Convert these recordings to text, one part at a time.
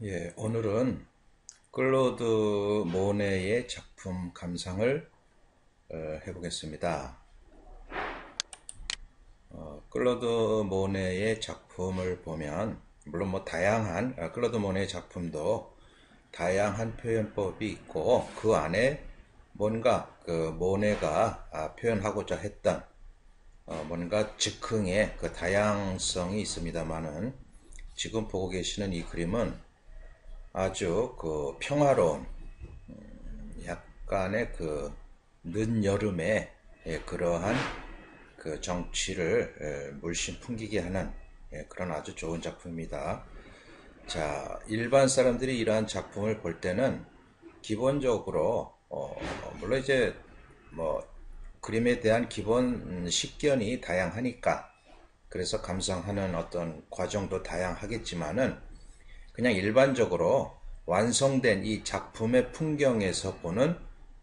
예, 오늘은 클로드 모네의 작품 감상을 해보겠습니다. 클로드 모네의 작품을 보면 물론 뭐 다양한 클로드 모네의 작품도 다양한 표현법이 있고 그 안에 뭔가 그 모네가 표현하고자 했던 뭔가 즉흥의 그 다양성이 있습니다만은 지금 보고 계시는 이 그림은 아주 그 평화로운 약간의 그 늦여름의 그러한 그 정취를 물씬 풍기게 하는 그런 아주 좋은 작품입니다. 자, 일반 사람들이 이러한 작품을 볼 때는 기본적으로 물론 이제 뭐 그림에 대한 기본 식견이 다양하니까 그래서 감상하는 어떤 과정도 다양하겠지만은 그냥 일반적으로 완성된 이 작품의 풍경에서 보는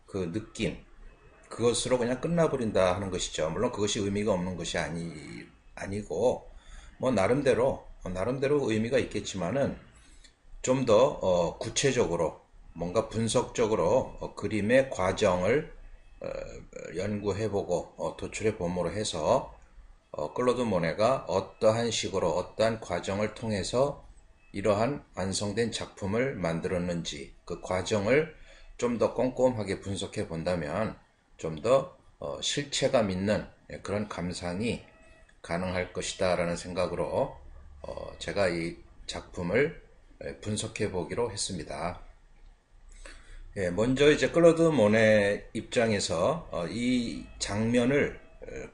그 느낌, 그것으로 그냥 끝나버린다 하는 것이죠. 물론 그것이 의미가 없는 것이 아니고, 뭐, 나름대로 의미가 있겠지만은, 좀 더, 구체적으로, 뭔가 분석적으로 그림의 과정을 연구해보고, 도출해봄으로 해서, 클로드 모네가 어떠한 식으로, 어떠한 과정을 통해서 이러한 완성된 작품을 만들었는지 그 과정을 좀 더 꼼꼼하게 분석해 본다면 좀 더 실체감 있는 그런 감상이 가능할 것이다 라는 생각으로 제가 이 작품을 분석해 보기로 했습니다. 예, 먼저 이제 클로드 모네 입장에서 이 장면을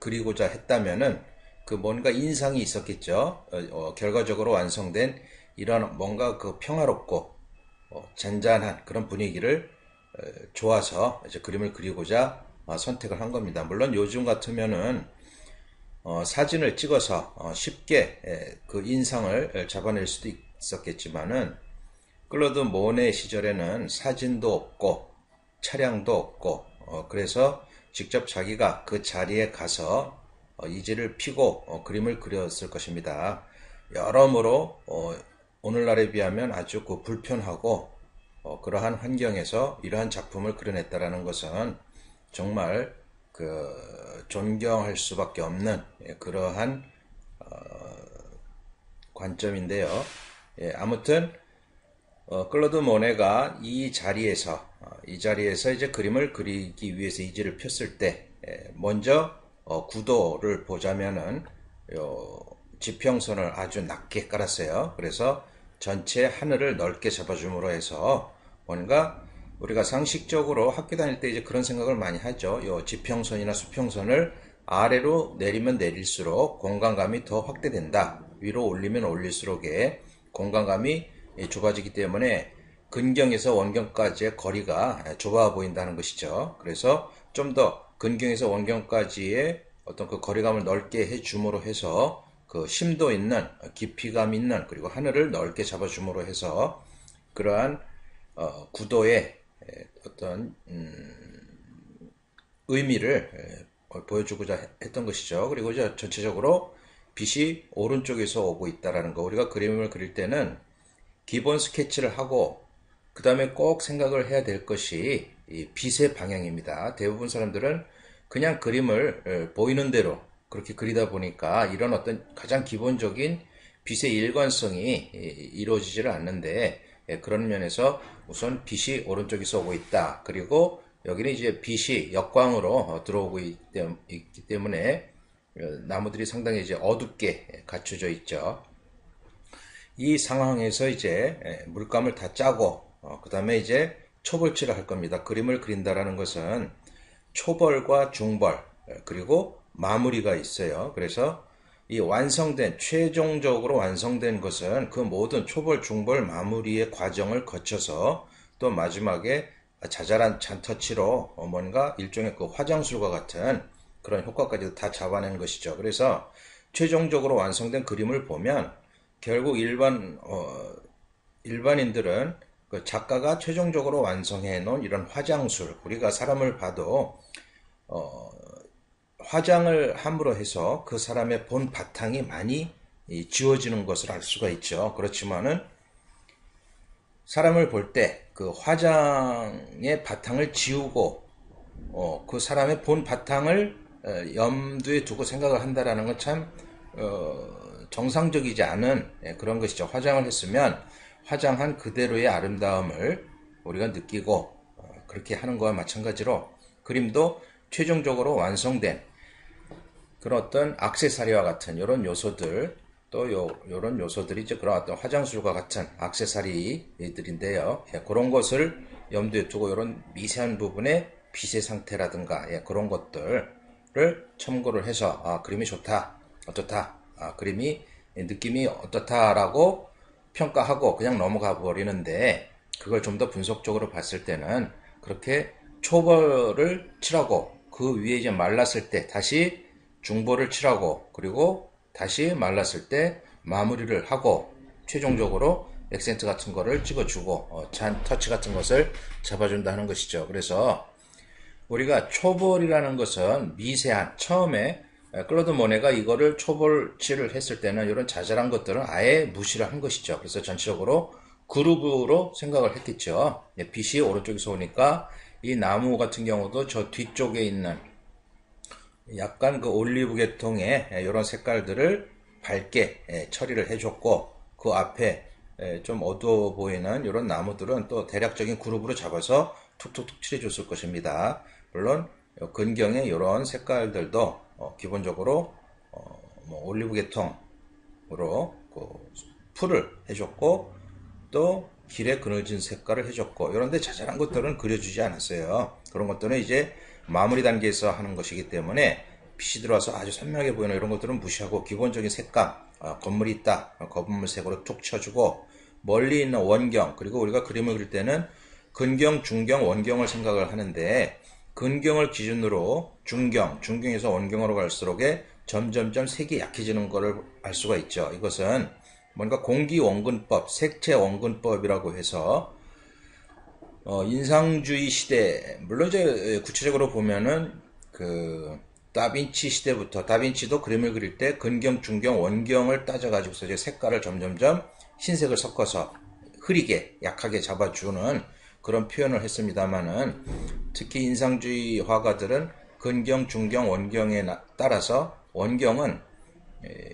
그리고자 했다면은 그 뭔가 인상이 있었겠죠. 결과적으로 완성된 이런 뭔가 그 평화롭고 잔잔한 그런 분위기를 좋아서 이제 그림을 그리고자 선택을 한 겁니다. 물론 요즘 같으면은 사진을 찍어서 쉽게 그 인상을 잡아낼 수도 있었겠지만은 클로드 모네 시절에는 사진도 없고 차량도 없고 그래서 직접 자기가 그 자리에 가서 이지를 피고 그림을 그렸을 것입니다. 여러모로 오늘날에 비하면 아주 그 불편하고 그러한 환경에서 이러한 작품을 그려냈다라는 것은 정말 그 존경할 수밖에 없는 그러한 관점인데요. 예, 아무튼 클로드 모네가 이 자리에서 이제 그림을 그리기 위해서 이지를 폈을 때 먼저 구도를 보자면은 지평선을 아주 낮게 깔았어요. 그래서 전체 하늘을 넓게 잡아줌으로 해서 뭔가 우리가 상식적으로 학교 다닐 때 이제 그런 생각을 많이 하죠. 요 지평선이나 수평선을 아래로 내리면 내릴수록 공간감이 더 확대된다. 위로 올리면 올릴수록의 공간감이 좁아지기 때문에 근경에서 원경까지의 거리가 좁아 보인다는 것이죠. 그래서 좀 더 근경에서 원경까지의 어떤 그 거리감을 넓게 해줌으로 해서 그 심도 있는 깊이감 있는 그리고 하늘을 넓게 잡아줌으로 해서 그러한 구도의 어떤 의미를 보여주고자 했던 것이죠. 그리고 이제 전체적으로 빛이 오른쪽에서 오고 있다라는 거. 우리가 그림을 그릴 때는 기본 스케치를 하고 그 다음에 꼭 생각을 해야 될 것이 이 빛의 방향입니다. 대부분 사람들은 그냥 그림을 보이는 대로 그렇게 그리다 보니까 이런 어떤 가장 기본적인 빛의 일관성이 이루어지지를 않는데 그런 면에서 우선 빛이 오른쪽에서 오고 있다. 그리고 여기는 이제 빛이 역광으로 들어오고 있기 때문에 나무들이 상당히 이제 어둡게 갖춰져 있죠. 이 상황에서 이제 물감을 다 짜고 그 다음에 이제 초벌칠을 할 겁니다. 그림을 그린다라는 것은 초벌과 중벌 그리고 마무리가 있어요. 그래서 이 최종적으로 완성된 것은 그 모든 초벌, 중벌, 마무리의 과정을 거쳐서 또 마지막에 자잘한 잔터치로 뭔가 일종의 그 화장술과 같은 그런 효과까지도 다 잡아낸 것이죠. 그래서 최종적으로 완성된 그림을 보면 결국 일반인들은 그 작가가 최종적으로 완성해 놓은 이런 화장술, 우리가 사람을 봐도 화장을 함으로 해서 그 사람의 본 바탕이 많이 지워지는 것을 알 수가 있죠. 그렇지만은 사람을 볼 때 그 화장의 바탕을 지우고 그 사람의 본 바탕을 염두에 두고 생각을 한다라는 건 참 정상적이지 않은 그런 것이죠. 화장을 했으면 화장한 그대로의 아름다움을 우리가 느끼고 그렇게 하는 거와 마찬가지로 그림도 최종적으로 완성된 그런 어떤 액세서리와 같은 이런 요소들 또 요런 요소들이 이제 그런 어떤 화장술과 같은 액세서리들인데요. 그런 것을 염두에 두고 이런 미세한 부분의 빛의 상태라든가 그런 것들을 참고를 해서 그림이 좋다, 어떻다, 그림이 느낌이 어떻다라고 평가하고 그냥 넘어가 버리는데 그걸 좀 더 분석적으로 봤을 때는 그렇게 초벌을 칠하고 그 위에 이제 말랐을 때 다시 중보를 칠하고 그리고 다시 말랐을 때 마무리를 하고 최종적으로 액센트 같은 거를 찍어주고 터치 같은 것을 잡아준다 하는 것이죠. 그래서 우리가 초벌이라는 것은 미세한 처음에 클로드 모네가 이거를 초벌칠을 했을 때는 이런 자잘한 것들은 아예 무시를 한 것이죠. 그래서 전체적으로 그룹으로 생각을 했겠죠. 빛이 오른쪽에서 오니까 이 나무 같은 경우도 저 뒤쪽에 있는 약간 그 올리브 계통의 이런 색깔들을 밝게 처리를 해줬고 그 앞에 좀 어두워 보이는 이런 나무들은 또 대략적인 그룹으로 잡아서 툭툭툭 칠해줬을 것입니다. 물론 근경의 이런 색깔들도 기본적으로 뭐 올리브 계통으로 그 풀을 해줬고 또 길에 그늘진 색깔을 해줬고 이런데 자잘한 것들은 그려주지 않았어요. 그런 것들은 이제 마무리 단계에서 하는 것이기 때문에 빛이 들어와서 아주 선명하게 보이는 이런 것들은 무시하고 기본적인 색감, 건물이 있다, 검은색으로 툭 쳐주고 멀리 있는 원경, 그리고 우리가 그림을 그릴 때는 근경, 중경, 원경을 생각을 하는데 근경을 기준으로 중경에서 원경으로 갈수록에 점점점 색이 약해지는 것을 알 수가 있죠. 이것은 뭔가 공기원근법, 색채원근법이라고 해서 인상주의 시대, 물론 이제 구체적으로 보면은 그 다빈치 시대부터 다빈치도 그림을 그릴 때 근경, 중경, 원경을 따져가지고서 이제 색깔을 점점점 흰색을 섞어서 흐리게 약하게 잡아주는 그런 표현을 했습니다만은 특히 인상주의 화가들은 근경, 중경, 원경에 따라서 원경은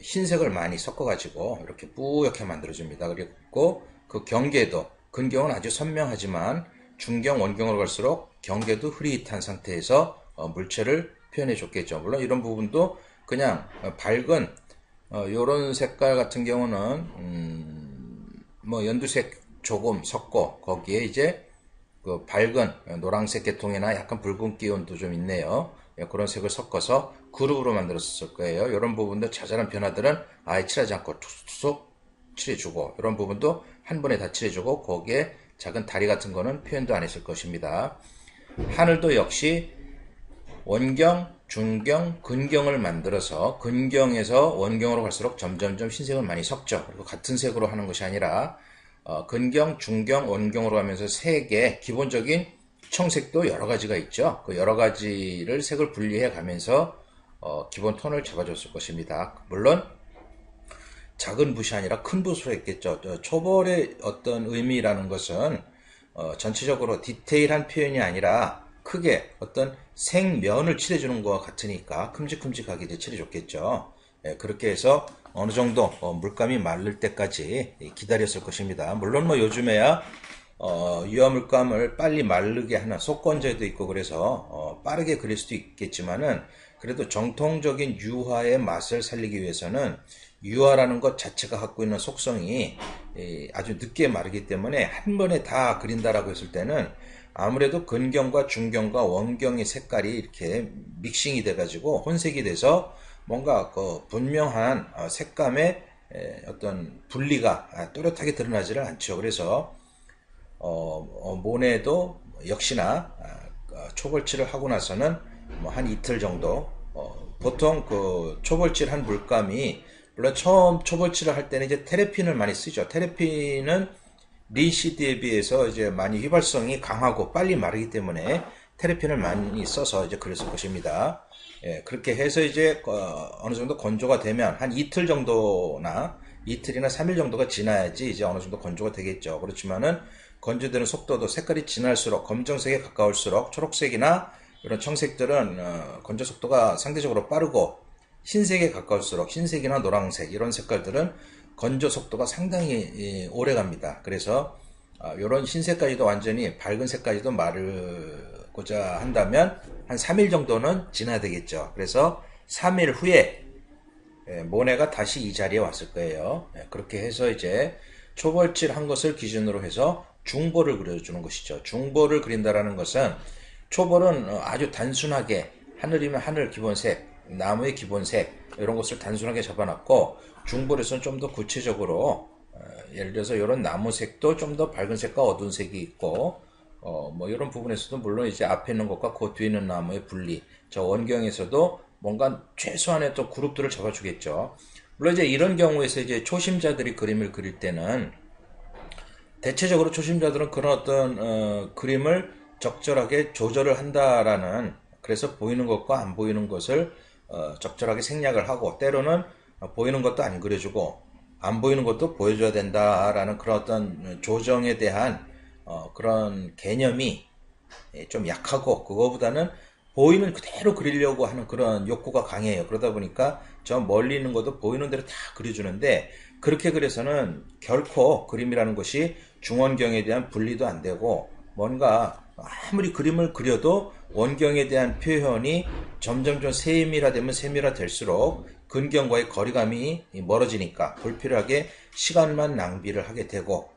흰색을 많이 섞어가지고 이렇게 뿌옇게 만들어줍니다. 그리고 그 경계도 근경은 아주 선명하지만 중경, 원경으로 갈수록 경계도 흐릿한 상태에서 물체를 표현해 줬겠죠. 물론 이런 부분도 그냥 밝은 요런 색깔 같은 경우는 뭐 연두색 조금 섞고 거기에 이제 그 밝은 노란색 계통이나 약간 붉은 기운도 좀 있네요. 그런 색을 섞어서 그룹으로 만들었을 거예요. 이런 부분도 자잘한 변화들은 아예 칠하지 않고 툭툭 칠해주고 이런 부분도 한 번에 다 칠해주고 거기에 작은 다리 같은 거는 표현도 안 했을 것입니다. 하늘도 역시 원경, 중경, 근경을 만들어서 근경에서 원경으로 갈수록 점점점 흰색을 많이 섞죠. 그리고 같은 색으로 하는 것이 아니라 근경, 중경, 원경으로 하면서 색의 기본적인 청색도 여러 가지가 있죠. 그 여러 가지를 색을 분리해 가면서 기본 톤을 잡아줬을 것입니다. 물론 작은 붓이 아니라 큰 붓으로 했겠죠. 초벌의 어떤 의미라는 것은 전체적으로 디테일한 표현이 아니라 크게 어떤 생면을 칠해주는 것과 같으니까 큼직큼직하게 칠해줬겠죠. 그렇게 해서 어느 정도 물감이 마를 때까지 기다렸을 것입니다. 물론 뭐 요즘에야 유화 물감을 빨리 마르게 하는 속건제도 있고 그래서 빠르게 그릴 수도 있겠지만은 그래도 정통적인 유화의 맛을 살리기 위해서는 유화라는 것 자체가 갖고 있는 속성이 아주 늦게 마르기 때문에 한 번에 다 그린다라고 했을 때는 아무래도 근경과 중경과 원경의 색깔이 이렇게 믹싱이 돼가지고 혼색이 돼서 뭔가 그 분명한 색감의 어떤 분리가 또렷하게 드러나지를 않죠. 그래서 모네도 역시나 초벌칠을 하고 나서는 뭐 한 이틀 정도 보통 그 초벌칠한 물감이 물론 처음 초벌칠을 할 때는 이제 테레핀을 많이 쓰죠. 테레핀은 linCD에 비해서 이제 많이 휘발성이 강하고 빨리 마르기 때문에 테레핀을 많이 써서 이제 그랬을 것입니다. 그렇게 해서 이제 어느 정도 건조가 되면 한 이틀 정도나 이틀이나 3일 정도가 지나야지 이제 어느 정도 건조가 되겠죠. 그렇지만은 건조되는 속도도 색깔이 진할수록 검정색에 가까울수록 초록색이나 이런 청색들은 건조 속도가 상대적으로 빠르고 흰색에 가까울수록 흰색이나 노란색 이런 색깔들은 건조 속도가 상당히 오래 갑니다. 그래서 이런 흰색까지도 완전히 밝은 색까지도 마르고자 한다면 한 3일 정도는 지나야 되겠죠. 그래서 3일 후에 모네가 다시 이 자리에 왔을 거예요. 그렇게 해서 이제 초벌칠 한 것을 기준으로 해서 중보를 그려주는 것이죠. 중보를 그린다라는 것은 초벌은 아주 단순하게 하늘이면 하늘 기본색, 나무의 기본색 이런 것을 단순하게 잡아놨고 중보에서는 좀 더 구체적으로 예를 들어서 이런 나무색도 좀 더 밝은 색과 어두운 색이 있고 뭐 이런 부분에서도 물론 이제 앞에 있는 것과 그 뒤에 있는 나무의 분리 저 원경에서도 뭔가 최소한의 또 그룹들을 잡아주겠죠. 물론 이제 이런 경우에서 이제 초심자들이 그림을 그릴 때는 대체적으로 초심자들은 그런 어떤 그림을 적절하게 조절을 한다라는 그래서 보이는 것과 안 보이는 것을 적절하게 생략을 하고 때로는 보이는 것도 안 그려주고 안 보이는 것도 보여줘야 된다라는 그런 어떤 조정에 대한 그런 개념이 좀 약하고 그거보다는 보이는 그대로 그리려고 하는 그런 욕구가 강해요. 그러다 보니까 저 멀리 있는 것도 보이는 대로 다 그려주는데 그렇게 그래서는 결코 그림이라는 것이 중원경에 대한 분리도 안 되고 뭔가 아무리 그림을 그려도 원경에 대한 표현이 점점 세밀화되면 세밀화될수록 근경과의 거리감이 멀어지니까 불필요하게 시간만 낭비를 하게 되고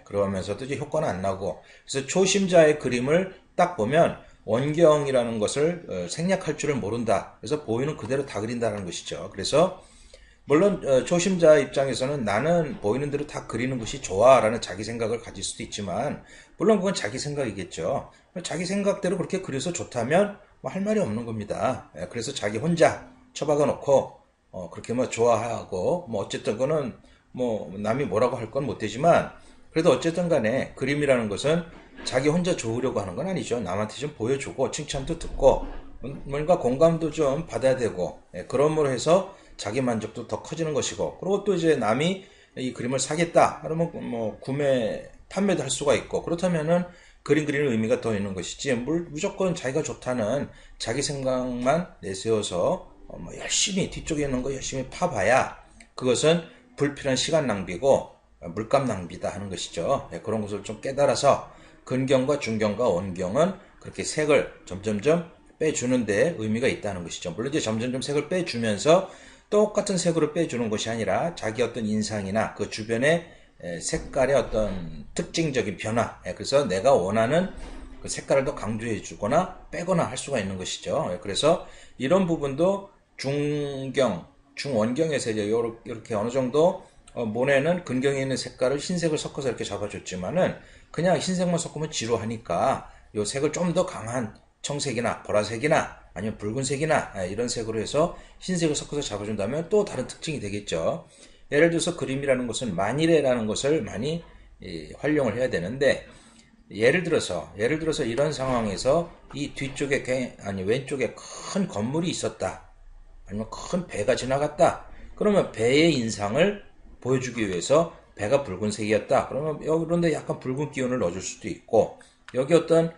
그러면서도 이제 효과는 안 나고 그래서 초심자의 그림을 딱 보면 원경이라는 것을 생략할 줄을 모른다. 그래서 보이는 그대로 다 그린다는 것이죠. 그래서 물론 초심자 입장에서는 나는 보이는 대로 다 그리는 것이 좋아라는 자기 생각을 가질 수도 있지만 물론 그건 자기 생각이겠죠. 자기 생각대로 그렇게 그려서 좋다면 뭐 할 말이 없는 겁니다. 그래서 자기 혼자 처박아 놓고 그렇게 뭐 좋아하고 뭐 어쨌든 그거는 뭐 남이 뭐라고 할 건 못 되지만 그래도 어쨌든 간에 그림이라는 것은 자기 혼자 좋으려고 하는 건 아니죠. 남한테 좀 보여주고 칭찬도 듣고 뭔가 공감도 좀 받아야 되고 그러므로 해서 자기 만족도 더 커지는 것이고 그리고 또 이제 남이 이 그림을 사겠다 그러면 뭐 구매 판매도 할 수가 있고 그렇다면은 그림 그리는 의미가 더 있는 것이지 무조건 자기가 좋다는 자기 생각만 내세워서 뭐 열심히 뒤쪽에 있는 거 열심히 파봐야 그것은 불필요한 시간 낭비고 물감 낭비다 하는 것이죠. 그런 것을 좀 깨달아서 근경과 중경과 원경은 그렇게 색을 점점점 빼주는데 의미가 있다는 것이죠. 물론 이제 점점점 색을 빼주면서 똑같은 색으로 빼주는 것이 아니라 자기 어떤 인상이나 그 주변의 색깔의 어떤 특징적인 변화 그래서 내가 원하는 그 색깔을 더 강조해 주거나 빼거나 할 수가 있는 것이죠. 그래서 이런 부분도 중경, 중원경에서 이제 이렇게 어느 정도 모네는 근경에 있는 색깔을 흰색을 섞어서 이렇게 잡아줬지만은 그냥 흰색만 섞으면 지루하니까 이 색을 좀 더 강한 청색이나 보라색이나 아니면 붉은색이나 이런 색으로 해서 흰색을 섞어서 잡아준다면 또 다른 특징이 되겠죠. 예를 들어서 그림이라는 것은 만일에라는 것을 많이 활용을 해야 되는데 예를 들어서 이런 상황에서 이 뒤쪽에 아니 왼쪽에 큰 건물이 있었다. 아니면 큰 배가 지나갔다. 그러면 배의 인상을 보여주기 위해서 배가 붉은색이었다. 그러면 여기런데 약간 붉은 기운을 넣어줄 수도 있고 여기 어떤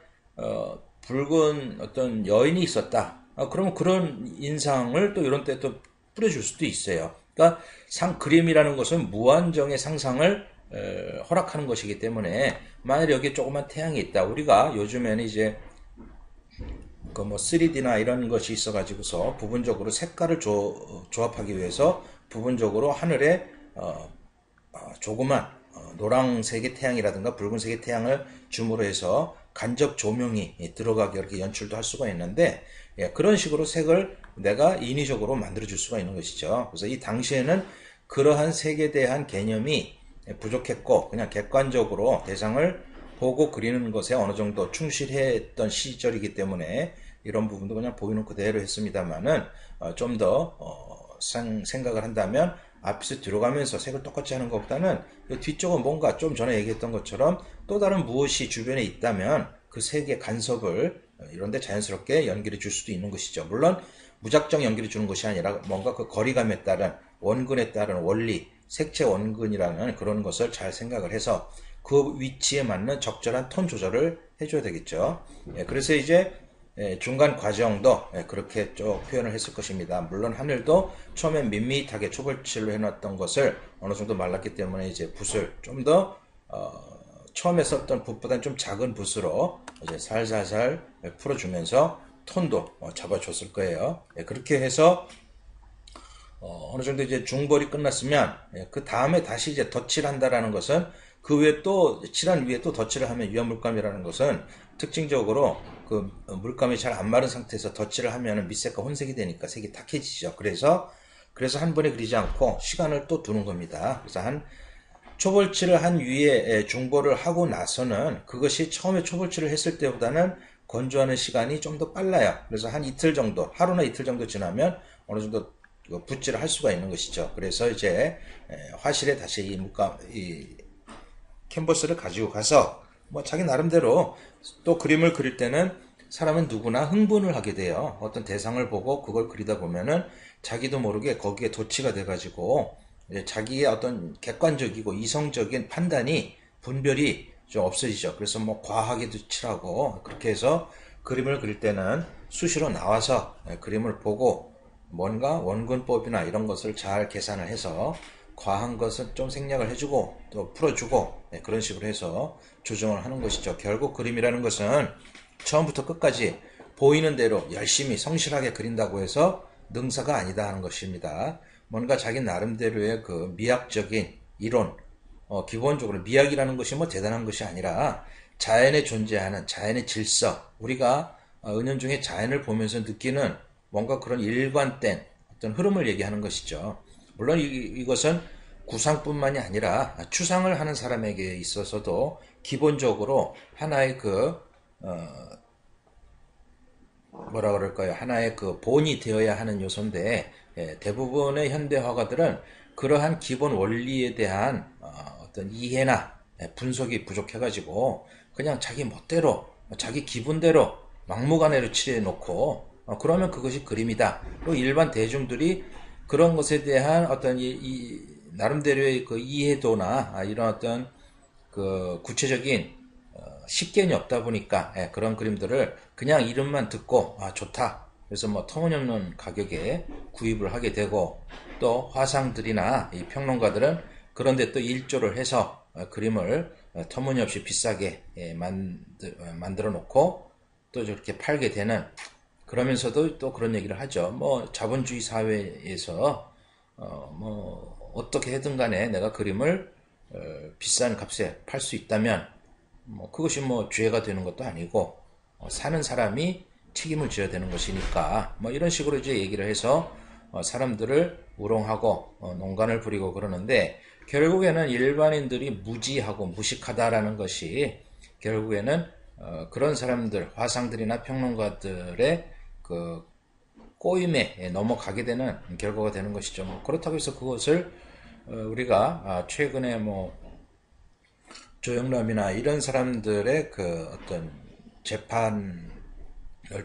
붉은 어떤 여인이 있었다. 그러면 그런 인상을 또 이런 때 또 뿌려줄 수도 있어요. 그러니까 그림이라는 것은 무한정의 상상을 허락하는 것이기 때문에 만약 여기에 조그만 태양이 있다. 우리가 요즘에는 이제 그 뭐 3D나 이런 것이 있어가지고서 부분적으로 색깔을 조합하기 위해서 부분적으로 하늘에 조그만 노란색의 태양이라든가 붉은색의 태양을 줌으로 해서 간접 조명이 들어가게 이렇게 연출도 할 수가 있는데 그런 식으로 색을 내가 인위적으로 만들어 줄 수가 있는 것이죠. 그래서 이 당시에는 그러한 색에 대한 개념이 부족했고 그냥 객관적으로 대상을 보고 그리는 것에 어느 정도 충실했던 시절이기 때문에 이런 부분도 그냥 보이는 그대로 했습니다만은 좀 더 생각을 한다면 앞에서 뒤로 가면서 색을 똑같이 하는 것보다는 뒤쪽은 뭔가 좀 전에 얘기했던 것처럼 또 다른 무엇이 주변에 있다면 그 색의 간섭을 이런데 자연스럽게 연결해 줄 수도 있는 것이죠. 물론 무작정 연결해 주는 것이 아니라 뭔가 그 거리감에 따른 원근에 따른 원리 색채 원근이라는 그런 것을 잘 생각을 해서 그 위치에 맞는 적절한 톤 조절을 해줘야 되겠죠. 그래서 이제 중간 과정도 그렇게 쭉 표현을 했을 것입니다. 물론 하늘도 처음엔 밋밋하게 초벌칠로 해놨던 것을 어느 정도 말랐기 때문에 이제 붓을 좀 더 처음에 썼던 붓보다는 좀 작은 붓으로 이제 살살살 풀어주면서 톤도 잡아줬을 거예요. 그렇게 해서 어느 정도 이제 중벌이 끝났으면 그 다음에 다시 이제 덧칠을 한다라는 것은 그 위에 또 칠한 위에 또 덧칠을 하면 위험물감이라는 것은 특징적으로 그 물감이 잘 안 마른 상태에서 덧칠을 하면 밑색과 혼색이 되니까 색이 탁해지죠. 그래서 한 번에 그리지 않고 시간을 또 두는 겁니다. 그래서 한 초벌칠을 한 위에 중벌을 하고 나서는 그것이 처음에 초벌칠을 했을 때보다는 건조하는 시간이 좀 더 빨라요. 그래서 한 이틀 정도, 하루나 이틀 정도 지나면 어느 정도 붓질을 할 수가 있는 것이죠. 그래서 이제 화실에 다시 이 캔버스를 가지고 가서 뭐 자기 나름대로 또 그림을 그릴 때는 사람은 누구나 흥분을 하게 돼요. 어떤 대상을 보고 그걸 그리다 보면은 자기도 모르게 거기에 도취가 돼가지고 자기의 어떤 객관적이고 이성적인 판단이 분별이 좀 없어지죠. 그래서 뭐 과하게도 칠하고 그렇게 해서 그림을 그릴 때는 수시로 나와서 그림을 보고 뭔가 원근법이나 이런 것을 잘 계산을 해서 과한 것은 좀 생략을 해주고 또 풀어주고 그런 식으로 해서 조정을 하는 것이죠. 결국 그림이라는 것은 처음부터 끝까지 보이는 대로 열심히 성실하게 그린다고 해서 능사가 아니다 하는 것입니다. 뭔가 자기 나름대로의 그 미학적인 이론, 기본적으로 미학이라는 것이 뭐 대단한 것이 아니라 자연에 존재하는 자연의 질서, 우리가 은연중에 자연을 보면서 느끼는 뭔가 그런 일관된 어떤 흐름을 얘기하는 것이죠. 물론 이것은 구상뿐만이 아니라 추상을 하는 사람에게 있어서도 기본적으로 하나의 뭐라 그럴까요? 하나의 그 본이 되어야 하는 요소인데 대부분의 현대 화가들은 그러한 기본 원리에 대한 어떤 이해나 분석이 부족해가지고 그냥 자기 멋대로 자기 기분대로 막무가내로 칠해놓고 그러면 그것이 그림이다. 또 일반 대중들이 그런 것에 대한 어떤 나름대로의 그 이해도나 이런 어떤 그 구체적인 식견이 없다 보니까 그런 그림들을 그냥 이름만 듣고 좋다. 그래서 뭐 터무니없는 가격에 구입을 하게 되고 또 화상들이나 이 평론가들은 그런데 또 일조를 해서 그림을 터무니없이 비싸게 만들어 놓고 또 저렇게 팔게 되는 그러면서도 또 그런 얘기를 하죠. 뭐 자본주의 사회에서 뭐 어떻게 해든 간에 내가 그림을 비싼 값에 팔 수 있다면 뭐 그것이 뭐 죄가 되는 것도 아니고 사는 사람이 책임을 져야 되는 것이니까 뭐 이런 식으로 이제 얘기를 해서 사람들을 우롱하고 농간을 부리고 그러는데 결국에는 일반인들이 무지하고 무식하다라는 것이 결국에는 그런 사람들 화상들이나 평론가들의 그 꼬임에 넘어가게 되는 결과가 되는 것이죠. 뭐 그렇다고 해서 그것을 우리가 최근에 뭐 조영남이나 이런 사람들의 그 어떤 재판을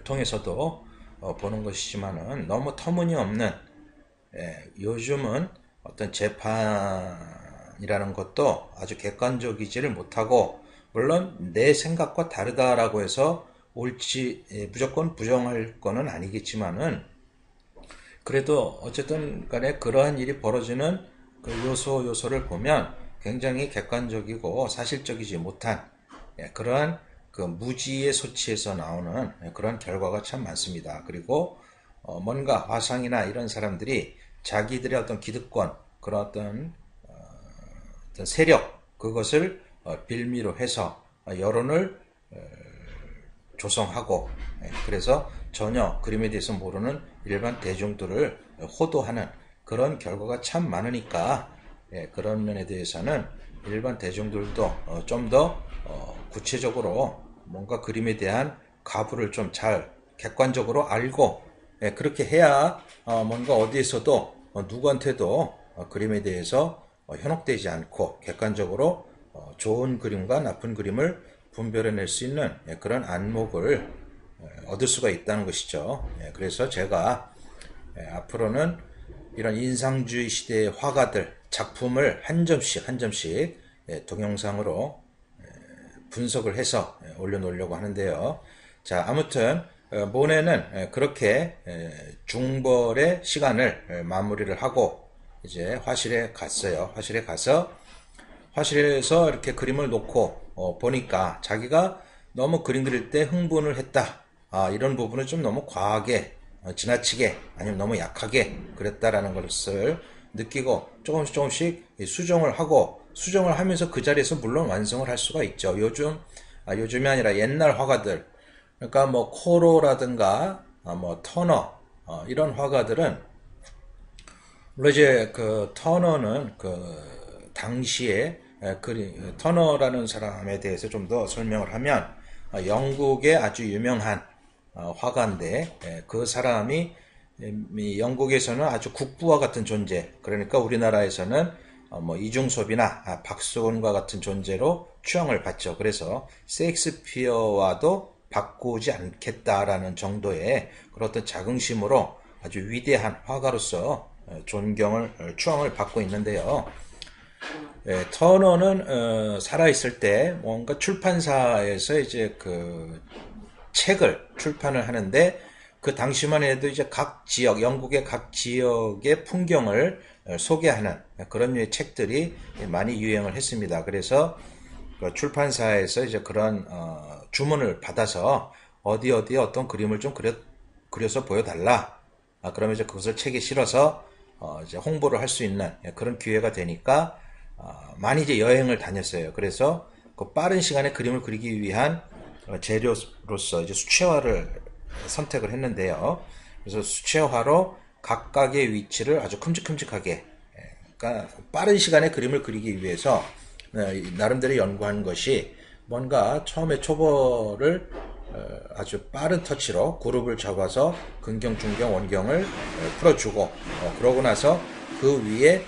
통해서도 보는 것이지만은 너무 터무니없는 요즘은 어떤 재판이라는 것도 아주 객관적이지를 못하고 물론 내 생각과 다르다라고 해서 옳지 무조건 부정할 거는 아니겠지만은 그래도 어쨌든 간에 그러한 일이 벌어지는 그 요소를 보면 굉장히 객관적이고 사실적이지 못한 그러한 그 무지의 소치에서 나오는 그런 결과가 참 많습니다. 그리고 뭔가 화상이나 이런 사람들이 자기들의 어떤 기득권 그런 어떤 세력 그것을 빌미로 해서 여론을 조성하고 그래서 전혀 그림에 대해서 모르는 일반 대중들을 호도하는 그런 결과가 참 많으니까 그런 면에 대해서는 일반 대중들도 좀 더 구체적으로 뭔가 그림에 대한 가부를 좀 잘 객관적으로 알고 그렇게 해야 뭔가 어디에서도 누구한테도 그림에 대해서 현혹되지 않고 객관적으로 좋은 그림과 나쁜 그림을 분별해낼 수 있는 그런 안목을 얻을 수가 있다는 것이죠. 그래서 제가 앞으로는 이런 인상주의 시대의 화가들 작품을 한 점씩 한 점씩 동영상으로 분석을 해서 올려놓으려고 하는데요. 자, 아무튼 모네는 그렇게 중벌의 시간을 마무리를 하고 이제 화실에 갔어요. 화실에 가서 화실에서 이렇게 그림을 놓고 보니까 자기가 너무 그림 그릴 때 흥분을 했다. 이런 부분을 좀 너무 과하게 지나치게 아니면 너무 약하게 그랬다라는 것을 느끼고 조금씩 수정을 하고 수정을 하면서 그 자리에서 물론 완성을 할 수가 있죠. 요즘이 아니라 옛날 화가들, 그러니까 뭐 코로라든가 뭐 터너 이런 화가들은 물론 이제 그 터너는 그 당시에 터너라는 사람에 대해서 좀 더 설명을 하면 영국의 아주 유명한 화가인데 그 사람이 영국에서는 아주 국부와 같은 존재, 그러니까 우리나라에서는 뭐 이중섭이나 박수근과 같은 존재로 추앙을 받죠. 그래서 셰익스피어와도 바꾸지 않겠다라는 정도의 그런 어떤 자긍심으로 아주 위대한 화가로서 존경을 추앙을 받고 있는데요. 터너는 살아있을 때 뭔가 출판사에서 이제 그 책을 출판을 하는데 그 당시만 해도 이제 각 지역, 영국의 각 지역의 풍경을 소개하는 그런 류의 책들이 많이 유행을 했습니다. 그래서 그 출판사에서 이제 그런 주문을 받아서 어디에 어떤 그림을 좀 그려서 보여달라. 그러면 이제 그것을 책에 실어서 이제 홍보를 할 수 있는 그런 기회가 되니까 많이 이제 여행을 다녔어요. 그래서 그 빠른 시간에 그림을 그리기 위한 재료로서 이제 수채화를 선택을 했는데요. 그래서 수채화로 각각의 위치를 아주 큼직큼직하게, 그러니까 빠른 시간에 그림을 그리기 위해서 나름대로 연구한 것이 뭔가 처음에 초벌을 아주 빠른 터치로 그룹을 잡아서 근경, 중경, 원경을 풀어주고 그러고 나서 그 위에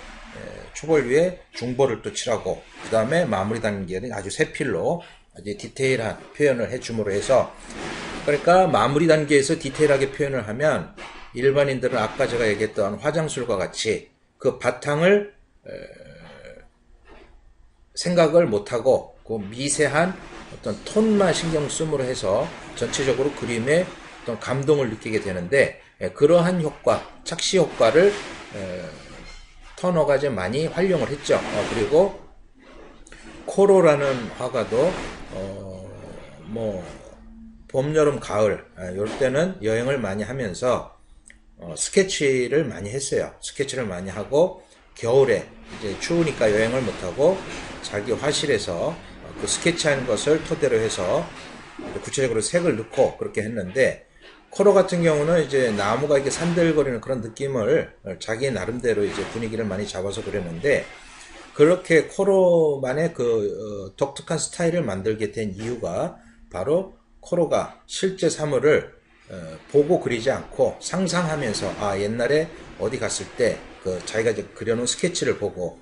초벌 위에 중벌을 또 칠하고 그 다음에 마무리 단계는 아주 세필로 아주 디테일한 표현을 해줌으로 해서, 그러니까 마무리 단계에서 디테일하게 표현을 하면 일반인들은 아까 제가 얘기했던 화장술과 같이 그 바탕을 생각을 못하고 그 미세한 어떤 톤만 신경 쓰므로 해서 전체적으로 그림에 어떤 감동을 느끼게 되는데, 그러한 효과, 착시 효과를 터너가 이제 많이 활용을 했죠. 그리고 코로라는 화가도 뭐 봄, 여름, 가을 이럴 때는 여행을 많이 하면서 스케치를 많이 했어요. 스케치를 많이 하고 겨울에 이제 추우니까 여행을 못하고 자기 화실에서 그 스케치한 것을 토대로 해서 구체적으로 색을 넣고 그렇게 했는데, 코로 같은 경우는 이제 나무가 이렇게 산들거리는 그런 느낌을 자기 나름대로 이제 분위기를 많이 잡아서 그렸는데, 그렇게 코로만의 그 독특한 스타일을 만들게 된 이유가 바로 코로가 실제 사물을 보고 그리지 않고 상상하면서 옛날에 어디 갔을 때 그 자기가 이제 그려놓은 스케치를 보고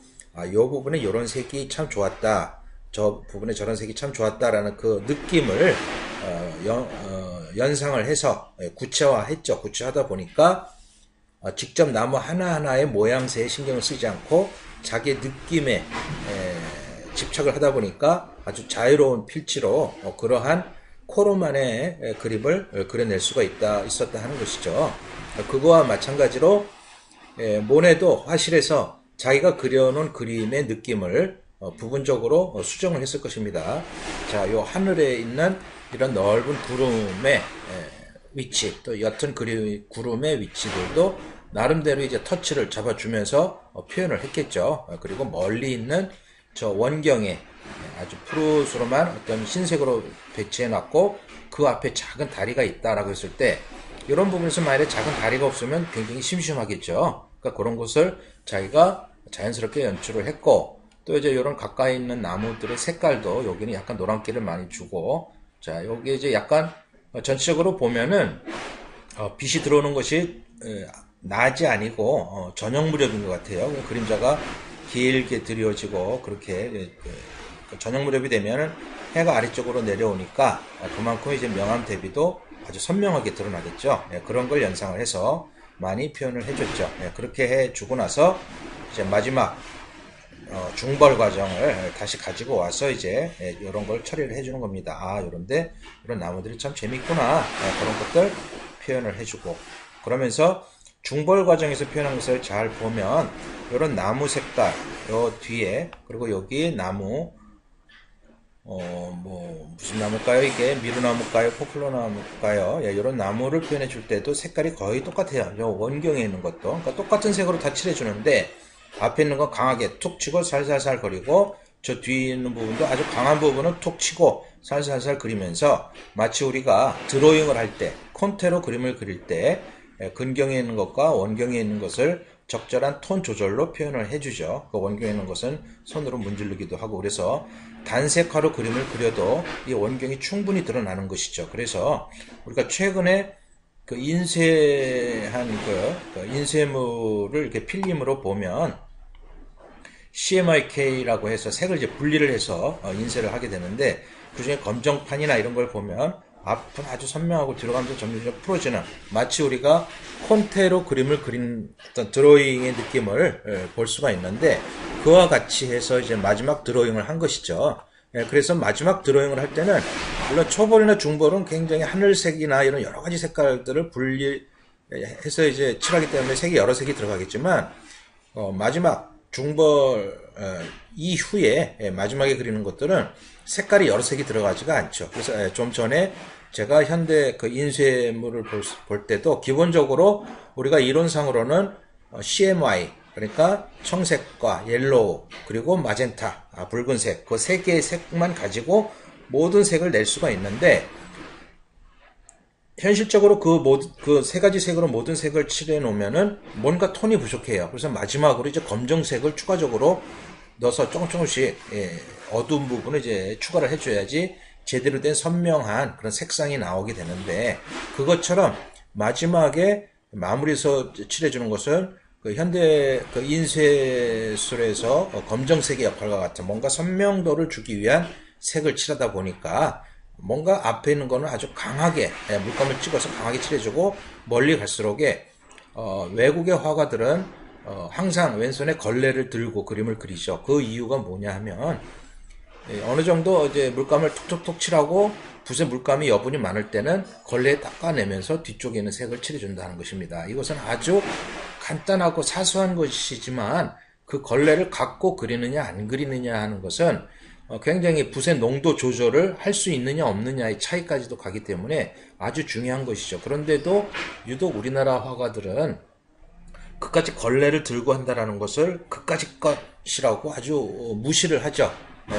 요 부분에 요런 색이 참 좋았다, 저 부분에 저런 색이 참 좋았다라는 그 느낌을 연상을 해서 구체화했죠. 구체화하다 보니까 직접 나무 하나하나의 모양새에 신경을 쓰지 않고 자기 느낌에 집착을 하다 보니까 아주 자유로운 필치로 그러한 코로만의 그림을 그려낼 수가 있었다 하는 것이죠. 그거와 마찬가지로 모네도 화실에서 자기가 그려놓은 그림의 느낌을 부분적으로 수정을 했을 것입니다. 자, 요 하늘에 있는 이런 넓은 구름의 위치, 또 옅은 구름의 위치들도 나름대로 이제 터치를 잡아주면서 표현을 했겠죠. 그리고 멀리 있는 저 원경에 아주 푸르스름한 어떤 흰색으로 배치해놨고 그 앞에 작은 다리가 있다라고 했을 때, 이런 부분에서 만약에 작은 다리가 없으면 굉장히 심심하겠죠. 그러니까 그런 것을 자기가 자연스럽게 연출을 했고, 또 이제 이런 가까이 있는 나무들의 색깔도 여기는 약간 노란기를 많이 주고, 자, 여기 이제 약간 전체적으로 보면은 빛이 들어오는 것이 낮이 아니고 저녁 무렵인 것 같아요. 그림자가 길게 드리워지고 그렇게 저녁 무렵이 되면은 해가 아래쪽으로 내려오니까 그만큼 이제 명암 대비도 아주 선명하게 드러나겠죠. 그런 걸 연상을 해서 많이 표현을 해줬죠. 그렇게 해주고 나서 이제 마지막 중벌 과정을 다시 가지고 와서 이제 이런 걸 처리를 해주는 겁니다. 아, 요런데 이런 나무들이 참 재밌구나. 그런 것들 표현을 해주고 그러면서 중벌 과정에서 표현한 것을 잘 보면 이런 나무 색깔 요 뒤에 그리고 여기 나무 뭐 무슨 나무일까요? 이게 미루나무일까요? 포플러 나무일까요? 이런 나무를 표현해 줄 때도 색깔이 거의 똑같아요. 요 원경에 있는 것도 그러니까 똑같은 색으로 다 칠해 주는데 앞에 있는 건 강하게 툭 치고 살살살 그리고 저 뒤에 있는 부분도 아주 강한 부분은 툭 치고 살살살 그리면서 마치 우리가 드로잉을 할 때 콘테로 그림을 그릴 때 근경에 있는 것과 원경에 있는 것을 적절한 톤 조절로 표현을 해주죠. 그 원경에 있는 것은 손으로 문지르기도 하고 그래서 단색화로 그림을 그려도 이 원경이 충분히 드러나는 것이죠. 그래서 우리가 최근에 그 인쇄한 그 인쇄물을 이렇게 필름으로 보면 CMYK라고 해서 색을 이제 분리를 해서 인쇄를 하게 되는데 그중에 검정판이나 이런 걸 보면 앞은 아주 선명하고 뒤로 가면서 점점 풀어지는 마치 우리가 콘테로 그림을 그린 어떤 드로잉의 느낌을 볼 수가 있는데 그와 같이 해서 이제 마지막 드로잉을 한 것이죠. 그래서 마지막 드로잉을 할 때는 물론 초벌이나 중벌은 굉장히 하늘색이나 이런 여러 가지 색깔들을 분리해서 이제 칠하기 때문에 색이 여러 색이 들어가겠지만 마지막 중벌 이후에 마지막에 그리는 것들은 색깔이 여러 색이 들어가지가 않죠. 그래서 좀 전에 제가 현대 그 인쇄물을 볼 때도 기본적으로 우리가 이론상으로는 CMY 그러니까 청색과 옐로우 그리고 마젠타 붉은색 그 세 개의 색만 가지고 모든 색을 낼 수가 있는데 현실적으로 그 세 가지 색으로 모든 색을 칠해 놓으면은 뭔가 톤이 부족해요. 그래서 마지막으로 이제 검정색을 추가적으로 넣어서 조금씩 어두운 부분을 이제 추가를 해줘야지 제대로 된 선명한 그런 색상이 나오게 되는데 그것처럼 마지막에 마무리해서 칠해주는 것은 그 현대 그 인쇄술에서 검정색의 역할과 같은 뭔가 선명도를 주기 위한 색을 칠하다 보니까 뭔가 앞에 있는 거는 아주 강하게 물감을 찍어서 강하게 칠해주고 멀리 갈수록에 외국의 화가들은 항상 왼손에 걸레를 들고 그림을 그리죠. 그 이유가 뭐냐 하면 어느 정도 이제 물감을 톡톡톡 칠하고 붓에 물감이 여분이 많을 때는 걸레에 닦아내면서 뒤쪽에 있는 색을 칠해준다는 것입니다. 이것은 아주 간단하고 사소한 것이지만 그 걸레를 갖고 그리느냐 안 그리느냐 하는 것은 굉장히 붓의 농도 조절을 할 수 있느냐 없느냐의 차이까지도 가기 때문에 아주 중요한 것이죠. 그런데도 유독 우리나라 화가들은 그까지 걸레를 들고 한다는 것을 그까지 것이라고 아주 무시를 하죠.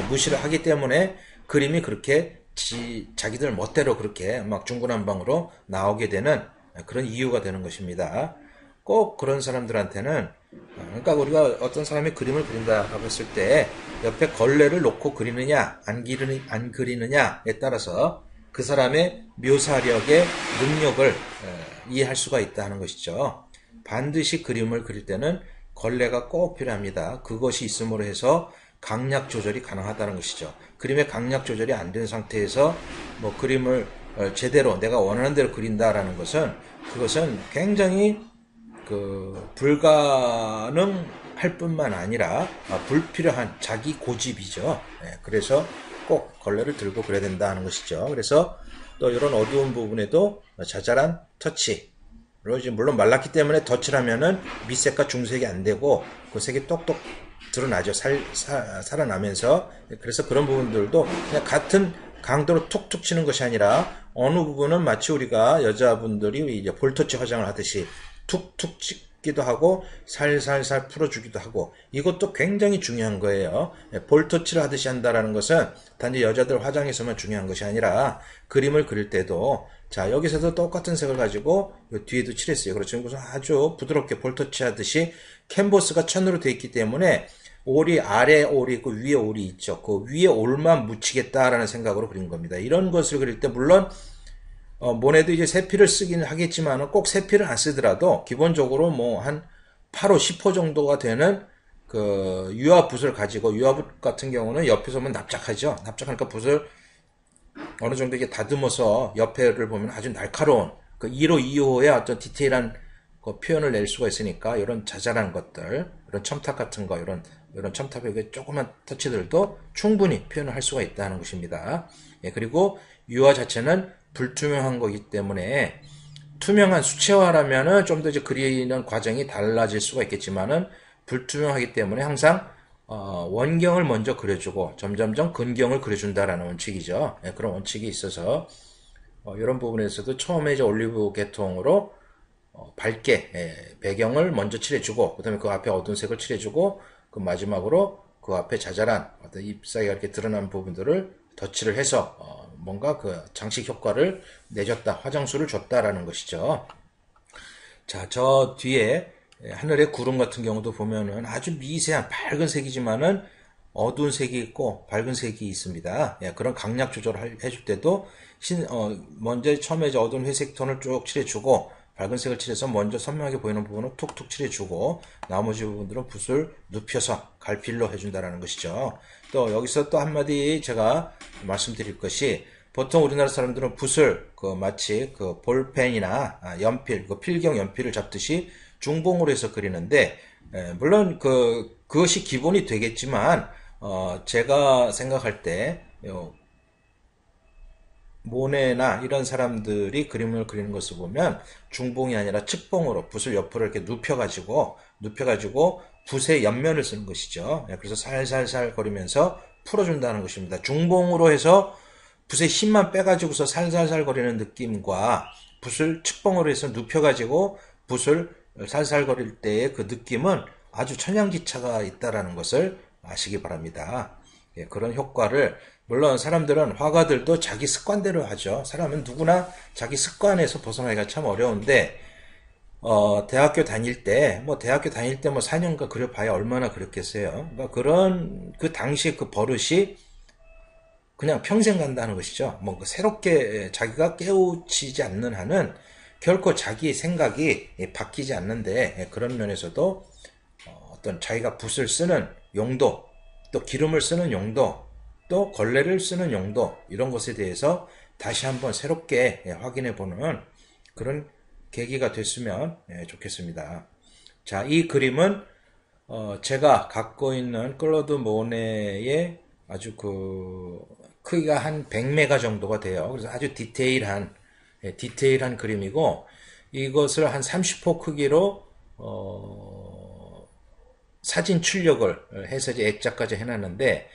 무시를 하기 때문에 그림이 그렇게 자기들 멋대로 그렇게 막 중구난방으로 나오게 되는 그런 이유가 되는 것입니다. 꼭 그런 사람들한테는 그러니까 우리가 어떤 사람이 그림을 그린다고 했을 때 옆에 걸레를 놓고 그리느냐 안 그리느냐에 따라서 그 사람의 묘사력의 능력을 이해할 수가 있다 하는 것이죠. 반드시 그림을 그릴 때는 걸레가 꼭 필요합니다. 그것이 있음으로 해서 강약 조절이 가능하다는 것이죠. 그림의 강약 조절이 안 된 상태에서 뭐 그림을 제대로 내가 원하는 대로 그린다라는 것은 그것은 굉장히 불가능할 뿐만 아니라 불필요한 자기 고집이죠. 그래서 꼭 걸레를 들고 그려야 된다는 것이죠. 그래서 또 이런 어두운 부분에도 자잘한 터치. 이제 물론 말랐기 때문에 덧칠 하면은 밑색과 중색이 안 되고 그 색이 똑똑 드러나죠. 살아나면서. 그래서 그런 부분들도 그냥 같은 강도로 툭툭 치는 것이 아니라 어느 부분은 마치 우리가 여자분들이 이제 볼터치 화장을 하듯이 툭툭 찍기도 하고 살살살 풀어주기도 하고 이것도 굉장히 중요한 거예요. 볼터치를 하듯이 한다라는 것은 단지 여자들 화장에서만 중요한 것이 아니라 그림을 그릴 때도 자 여기서도 똑같은 색을 가지고 뒤에도 칠했어요. 그렇죠. 그래서 아주 부드럽게 볼터치 하듯이 캔버스가 천으로 되어 있기 때문에 올이 아래 올이 있고 위에 올이 있죠. 그 위에 올만 묻히겠다라는 생각으로 그린 겁니다. 이런 것을 그릴 때 물론 모네도 이제 세필을 쓰긴 하겠지만 꼭 세필을 안 쓰더라도 기본적으로 뭐 한 8호, 10호 정도가 되는 그 유화붓을 가지고 유화붓 같은 경우는 옆에서 보면 납작하죠. 납작하니까 붓을 어느 정도 이게 다듬어서 옆에를 보면 아주 날카로운 그 1호, 2호의 어떤 디테일한 그 표현을 낼 수가 있으니까 이런 자잘한 것들, 이런 첨탑 같은 거, 이런 첨탑의 조그만 터치들도 충분히 표현을 할 수가 있다는 것입니다. 예, 그리고 유화 자체는 불투명한 거기 때문에 투명한 수채화라면은 좀 더 이제 그리는 과정이 달라질 수가 있겠지만은 불투명하기 때문에 항상 원경을 먼저 그려주고 점점점 근경을 그려준다라는 원칙이죠. 예, 그런 원칙이 있어서 이런 부분에서도 처음에 이제 올리브 계통으로 밝게 배경을 먼저 칠해주고 그 다음에 그 앞에 어두운 색을 칠해주고 그 마지막으로 그 앞에 자잘한 어떤 잎사귀가 이렇게 드러난 부분들을 덧칠을 해서 뭔가 그 장식 효과를 내줬다, 화장수를 줬다라는 것이죠. 자, 저 뒤에 하늘의 구름 같은 경우도 보면은 아주 미세한 밝은 색이지만은 어두운 색이 있고 밝은 색이 있습니다. 예, 그런 강약 조절을 해줄 때도 먼저 처음에 이제 어두운 회색 톤을 쭉 칠해주고 밝은 색을 칠해서 먼저 선명하게 보이는 부분은 툭툭 칠해주고 나머지 부분들은 붓을 눕혀서 갈필로 해준다라는 것이죠. 또 여기서 또 한마디 제가 말씀드릴 것이 보통 우리나라 사람들은 붓을 마치 그 볼펜이나 연필, 그 필경 연필을 잡듯이 중봉으로 해서 그리는데 물론 그것이 기본이 되겠지만 제가 생각할 때 모네나 이런 사람들이 그림을 그리는 것을 보면 중봉이 아니라 측봉으로 붓을 옆으로 이렇게 눕혀가지고 붓의 옆면을 쓰는 것이죠. 그래서 살살살 거리면서 풀어준다는 것입니다. 중봉으로 해서 붓의 힘만 빼가지고서 살살살 거리는 느낌과 붓을 측봉으로 해서 눕혀가지고 붓을 살살 거릴 때의 그 느낌은 아주 천양지차가 있다라는 것을 아시기 바랍니다. 예, 그런 효과를 물론 사람들은 화가들도 자기 습관대로 하죠. 사람은 누구나 자기 습관에서 벗어나기가 참 어려운데 대학교 다닐 때 뭐 4년간 그려봐야 얼마나 그렸겠어요. 그러니까 그런 그 당시 그 버릇이 그냥 평생 간다는 것이죠. 뭐 새롭게 자기가 깨우치지 않는 한은 결코 자기 생각이 바뀌지 않는데 그런 면에서도 어떤 자기가 붓을 쓰는 용도, 또 기름을 쓰는 용도, 또 걸레를 쓰는 용도 이런 것에 대해서 다시 한번 새롭게 확인해 보는 그런 계기가 됐으면 좋겠습니다. 자, 이 그림은 제가 갖고 있는 클로드 모네의 아주 크기가 한 100메가 정도가 돼요. 그래서 아주 디테일한 그림이고 이것을 한 30호 크기로 사진 출력을 해서 이제 액자까지 해놨는데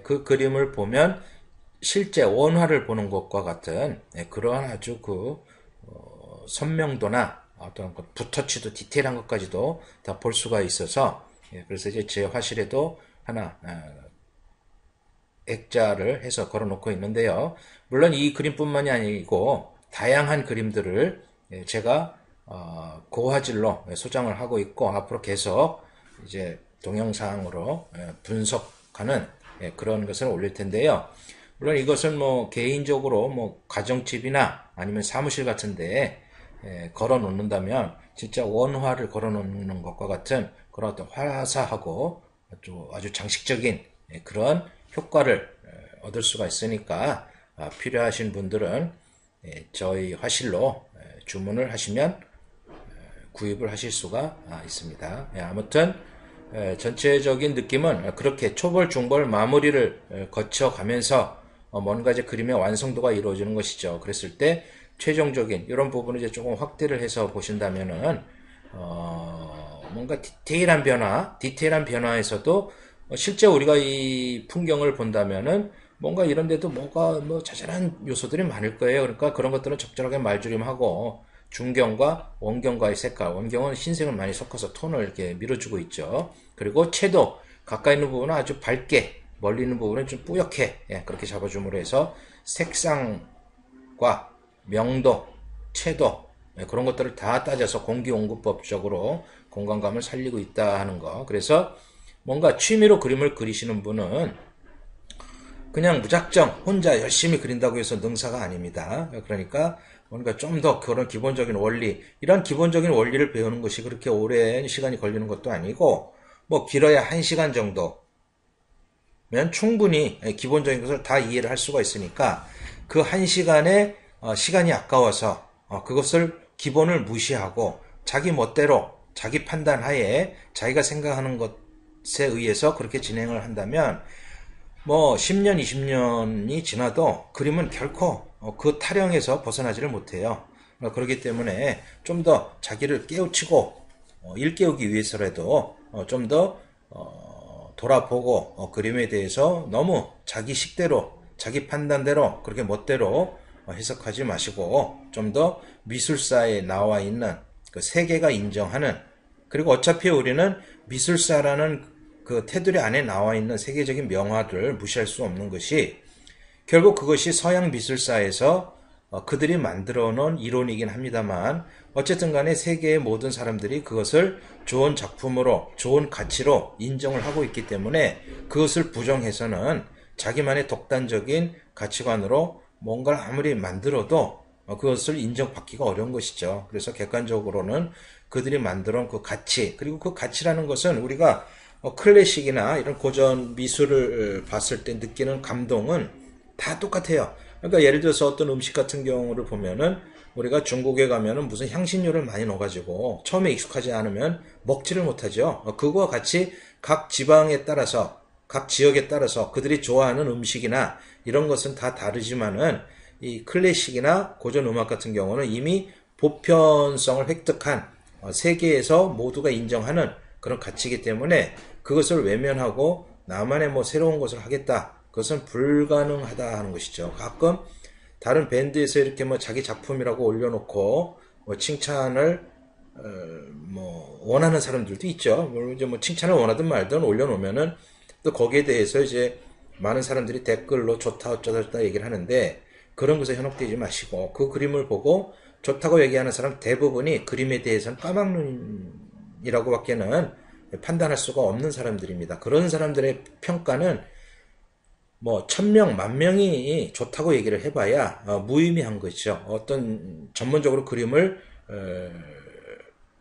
그 그림을 보면 실제 원화를 보는 것과 같은 그러한 아주 선명도나 어떤 붓터치도 디테일한 것까지도 다 볼 수가 있어서 그래서 이제 제 화실에도 하나 액자를 해서 걸어놓고 있는데요. 물론 이 그림뿐만이 아니고 다양한 그림들을 제가 고화질로 소장을 하고 있고 앞으로 계속 이제 동영상으로 분석하는 그런 것을 올릴 텐데요. 물론 이것은 뭐 개인적으로 뭐 가정집이나 아니면 사무실 같은데 걸어 놓는다면 진짜 원화를 걸어 놓는 것과 같은 그런 어떤 화사하고 아주 장식적인 그런 효과를 얻을 수가 있으니까 필요하신 분들은 저희 화실로 주문을 하시면 구입을 하실 수가 있습니다. 아무튼 전체적인 느낌은 그렇게 초벌, 중벌, 마무리를 거쳐가면서 뭔가 이제 그림의 완성도가 이루어지는 것이죠. 그랬을 때 최종적인 이런 부분을 이제 조금 확대를 해서 보신다면은 뭔가 디테일한 변화에서도 실제 우리가 이 풍경을 본다면은 뭔가 이런 데도 뭐가 자잘한 요소들이 많을 거예요. 그러니까 그런 것들은 적절하게 말조림하고 중경과 원경과의 색깔, 원경은 흰색을 많이 섞어서 톤을 이렇게 밀어주고 있죠. 그리고 채도 가까이 있는 부분은 아주 밝게, 멀리 있는 부분은 좀 뿌옇게 그렇게 잡아줌으로 해서 색상과 명도, 채도 그런 것들을 다 따져서 공기옹급법적으로 공간감을 살리고 있다 하는 거. 그래서 뭔가 취미로 그림을 그리시는 분은 그냥 무작정 혼자 열심히 그린다고 해서 능사가 아닙니다. 그러니까 뭔가 좀 더 그런 기본적인 원리, 이런 기본적인 원리를 배우는 것이 그렇게 오랜 시간이 걸리는 것도 아니고 뭐 길어야 1시간 정도면 충분히 기본적인 것을 다 이해를 할 수가 있으니까 그 1시간에 시간이 아까워서 그것을 기본을 무시하고 자기 멋대로 자기 판단하에 자기가 생각하는 것에 의해서 그렇게 진행을 한다면 뭐 10년, 20년이 지나도 그림은 결코 그 타령에서 벗어나지를 못해요. 그렇기 때문에 좀 더 자기를 깨우치고 일깨우기 위해서라도 좀 더 돌아보고 그림에 대해서 너무 자기 식대로 자기 판단대로 그렇게 멋대로 해석하지 마시고 좀 더 미술사에 나와 있는 그 세계가 인정하는, 그리고 어차피 우리는 미술사라는 그 테두리 안에 나와 있는 세계적인 명화를 무시할 수 없는 것이 결국 그것이 서양 미술사에서 그들이 만들어 놓은 이론이긴 합니다만 어쨌든 간에 세계의 모든 사람들이 그것을 좋은 작품으로 좋은 가치로 인정을 하고 있기 때문에 그것을 부정해서는 자기만의 독단적인 가치관으로 뭔가를 아무리 만들어도 그것을 인정받기가 어려운 것이죠. 그래서 객관적으로는 그들이 만들어 놓은 그 가치, 그리고 그 가치라는 것은 우리가 클래식이나 이런 고전 미술을 봤을 때 느끼는 감동은 다 똑같아요. 그러니까 예를 들어서 어떤 음식 같은 경우를 보면은 우리가 중국에 가면은 무슨 향신료를 많이 넣어가지고 처음에 익숙하지 않으면 먹지를 못하죠. 그거와 같이 각 지방에 따라서 각 지역에 따라서 그들이 좋아하는 음식이나 이런 것은 다 다르지만은 이 클래식이나 고전 음악 같은 경우는 이미 보편성을 획득한 세계에서 모두가 인정하는 그런 가치이기 때문에 그것을 외면하고 나만의 뭐 새로운 것을 하겠다, 그것은 불가능하다 하는 것이죠. 가끔 다른 밴드에서 이렇게 뭐 자기 작품이라고 올려놓고 뭐 칭찬을 뭐 원하는 사람들도 있죠. 물론 이제 뭐 칭찬을 원하든 말든 올려놓으면은 또 거기에 대해서 이제 많은 사람들이 댓글로 좋다 어쩌다 얘기를 하는데, 그런 것에 현혹되지 마시고 그 그림을 보고 좋다고 얘기하는 사람 대부분이 그림에 대해서는 까막눈이라고 밖에는 판단할 수가 없는 사람들입니다. 그런 사람들의 평가는 뭐 1000명, 10,000명이 좋다고 얘기를 해봐야 무의미한 것이죠. 어떤 전문적으로 그림을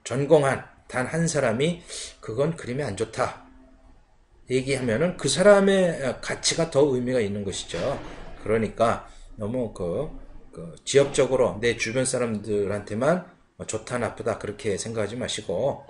전공한 단 한 사람이 그건 그림이 안 좋다 얘기하면은 그 사람의 가치가 더 의미가 있는 것이죠. 그러니까 너무 지역적으로 내 주변 사람들한테만 좋다 나쁘다 그렇게 생각하지 마시고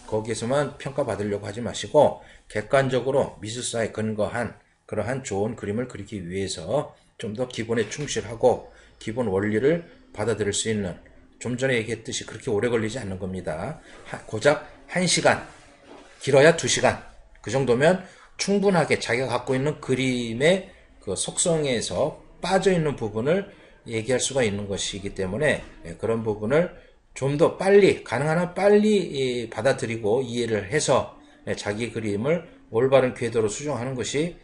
거기에서만 평가받으려고 하지 마시고 객관적으로 미술사에 근거한 그러한 좋은 그림을 그리기 위해서 좀 더 기본에 충실하고 기본 원리를 받아들일 수 있는, 좀 전에 얘기했듯이 그렇게 오래 걸리지 않는 겁니다. 고작 1시간, 길어야 2시간, 그 정도면 충분하게 자기가 갖고 있는 그림의 그 속성에서 빠져있는 부분을 얘기할 수가 있는 것이기 때문에 그런 부분을 좀 더 빨리, 가능한 한 빨리 받아들이고 이해를 해서 자기 그림을 올바른 궤도로 수정하는 것이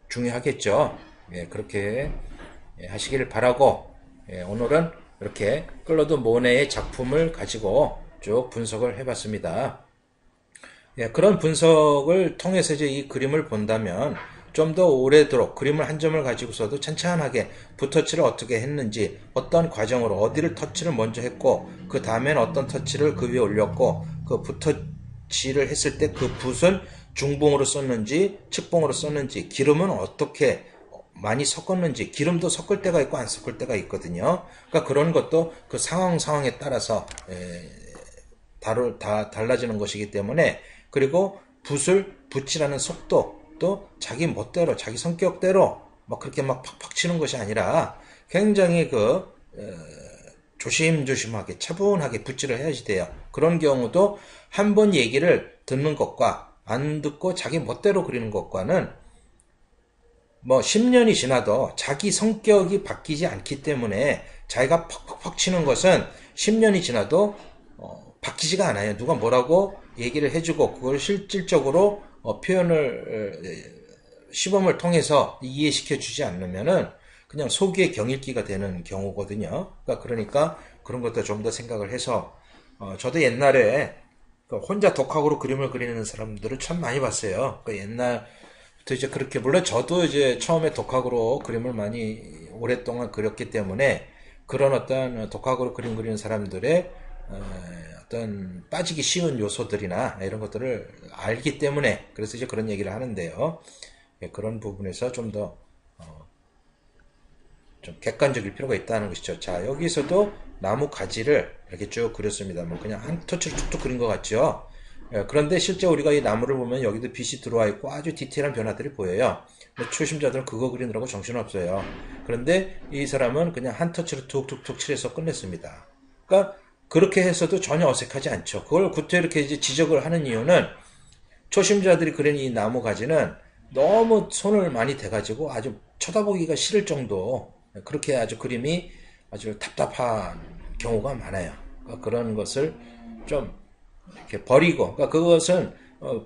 중요하겠죠. 그렇게 하시기를 바라고, 오늘은 이렇게 클로드 모네의 작품을 가지고 쭉 분석을 해봤습니다. 그런 분석을 통해서 이제 이 그림을 본다면 좀 더 오래도록 그림을 한 점을 가지고서도 찬찬하게 붓터치를 어떻게 했는지, 어떤 과정으로 어디를 터치를 먼저 했고 그 다음엔 어떤 터치를 그 위에 올렸고 그 붓터치를 했을 때 그 붓은 중봉으로 썼는지 측봉으로 썼는지, 기름은 어떻게 많이 섞었는지, 기름도 섞을 때가 있고 안 섞을 때가 있거든요. 그러니까 그런 것도 그 상황에 따라서 다 달라지는 것이기 때문에, 그리고 붓을 붙이라는 속도도 자기 멋대로 자기 성격대로 막 그렇게 막 팍팍 치는 것이 아니라 굉장히 조심조심하게 차분하게 붓질을 해야지 돼요. 그런 경우도 한 번 얘기를 듣는 것과 안 듣고 자기 멋대로 그리는 것과는 뭐 10년이 지나도 자기 성격이 바뀌지 않기 때문에 자기가 팍팍팍 치는 것은 10년이 지나도 바뀌지가 않아요. 누가 뭐라고 얘기를 해주고 그걸 실질적으로 표현을 시범을 통해서 이해시켜 주지 않으면은 그냥 소기의 경읽기가 되는 경우거든요. 그러니까 그런 것도 좀 더 생각을 해서 저도 옛날에 혼자 독학으로 그림을 그리는 사람들을 참 많이 봤어요. 옛날부터 이제 그렇게, 물론 저도 이제 처음에 독학으로 그림을 많이 오랫동안 그렸기 때문에 그런 어떤 독학으로 그림 그리는 사람들의 어떤 빠지기 쉬운 요소들이나 이런 것들을 알기 때문에 그래서 이제 그런 얘기를 하는데요. 그런 부분에서 좀 더 좀 객관적일 필요가 있다는 것이죠. 자, 여기서도 나무 가지를 이렇게 쭉 그렸습니다. 뭐 그냥 한 터치로 툭툭 그린 것 같죠. 그런데 실제 우리가 이 나무를 보면 여기도 빛이 들어와 있고 아주 디테일한 변화들이 보여요. 근데 초심자들은 그거 그리느라고 정신없어요. 그런데 이 사람은 그냥 한 터치로 툭툭툭 칠해서 끝냈습니다. 그러니까 그렇게 해서도 전혀 어색하지 않죠. 그걸 구태 이렇게 이제 지적을 하는 이유는 초심자들이 그린 이 나무 가지는 너무 손을 많이 대가지고 아주 쳐다보기가 싫을 정도 그렇게 아주 그림이 아주 답답한 경우가 많아요. 그러니까 그런 것을 좀 이렇게 버리고, 그러니까 그것은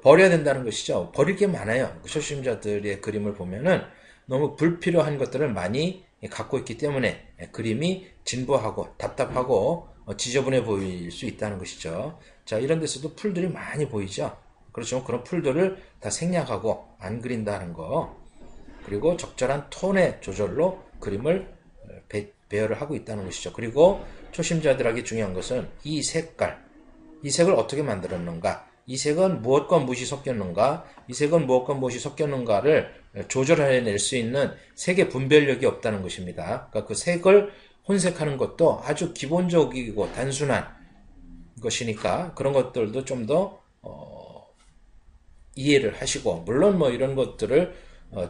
버려야 된다는 것이죠. 버릴 게 많아요. 초심자들의 그림을 보면은 너무 불필요한 것들을 많이 갖고 있기 때문에 그림이 진부하고 답답하고 지저분해 보일 수 있다는 것이죠. 자, 이런 데서도 풀들이 많이 보이죠. 그렇지만 그런 풀들을 다 생략하고 안 그린다는 거, 그리고 적절한 톤의 조절로 그림을 배열을 하고 있다는 것이죠. 그리고 초심자들에게 중요한 것은 이 색깔, 이 색을 어떻게 만들었는가, 이 색은 무엇과 무엇이 섞였는가, 이 색은 무엇과 무엇이 섞였는가를 조절해낼 수 있는 색의 분별력이 없다는 것입니다. 그러니까 그 색을 혼색하는 것도 아주 기본적이고 단순한 것이니까 그런 것들도 좀 더 이해를 하시고, 물론 뭐 이런 것들을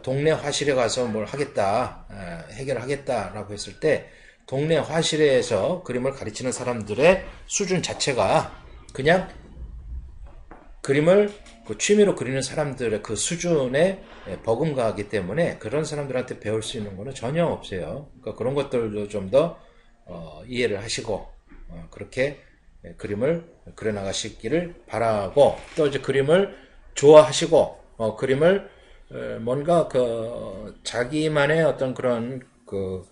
동네 화실에 가서 뭘 하겠다, 해결하겠다라고 했을 때 동네 화실에서 그림을 가르치는 사람들의 수준 자체가 그냥 그림을 그 취미로 그리는 사람들의 그 수준에 버금가기 때문에 그런 사람들한테 배울 수 있는 거는 전혀 없어요. 그러니까 그런 것들도 좀 더 이해를 하시고 그렇게 그림을 그려나가시기를 바라고, 또 이제 그림을 좋아하시고 그림을 뭔가 그 자기만의 어떤 그런 그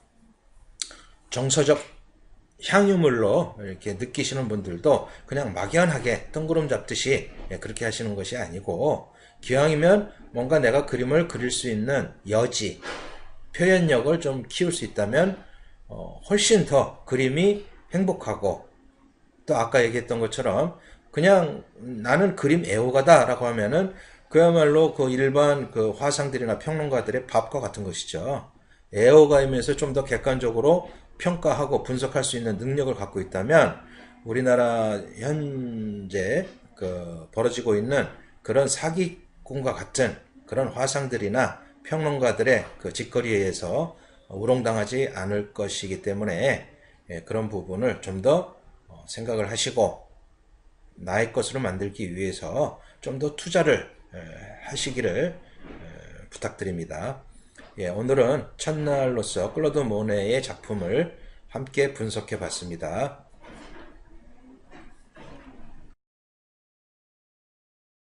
정서적 향유물로 이렇게 느끼시는 분들도 그냥 막연하게 뜬구름 잡듯이 그렇게 하시는 것이 아니고, 기왕이면 뭔가 내가 그림을 그릴 수 있는 여지, 표현력을 좀 키울 수 있다면 훨씬 더 그림이 행복하고, 또 아까 얘기했던 것처럼 그냥 나는 그림 애호가다 라고 하면은 그야말로 그 일반 그 화상들이나 평론가들의 밥과 같은 것이죠. 애호가이면서 좀 더 객관적으로 평가하고 분석할 수 있는 능력을 갖고 있다면 우리나라 현재 그 벌어지고 있는 그런 사기꾼과 같은 그런 화상들이나 평론가들의 그 짓거리에 의해서 우롱당하지 않을 것이기 때문에 그런 부분을 좀 더 생각을 하시고 나의 것으로 만들기 위해서 좀 더 투자를 하시기를 부탁드립니다. 오늘은 첫날로서 클로드 모네의 작품을 함께 분석해 봤습니다.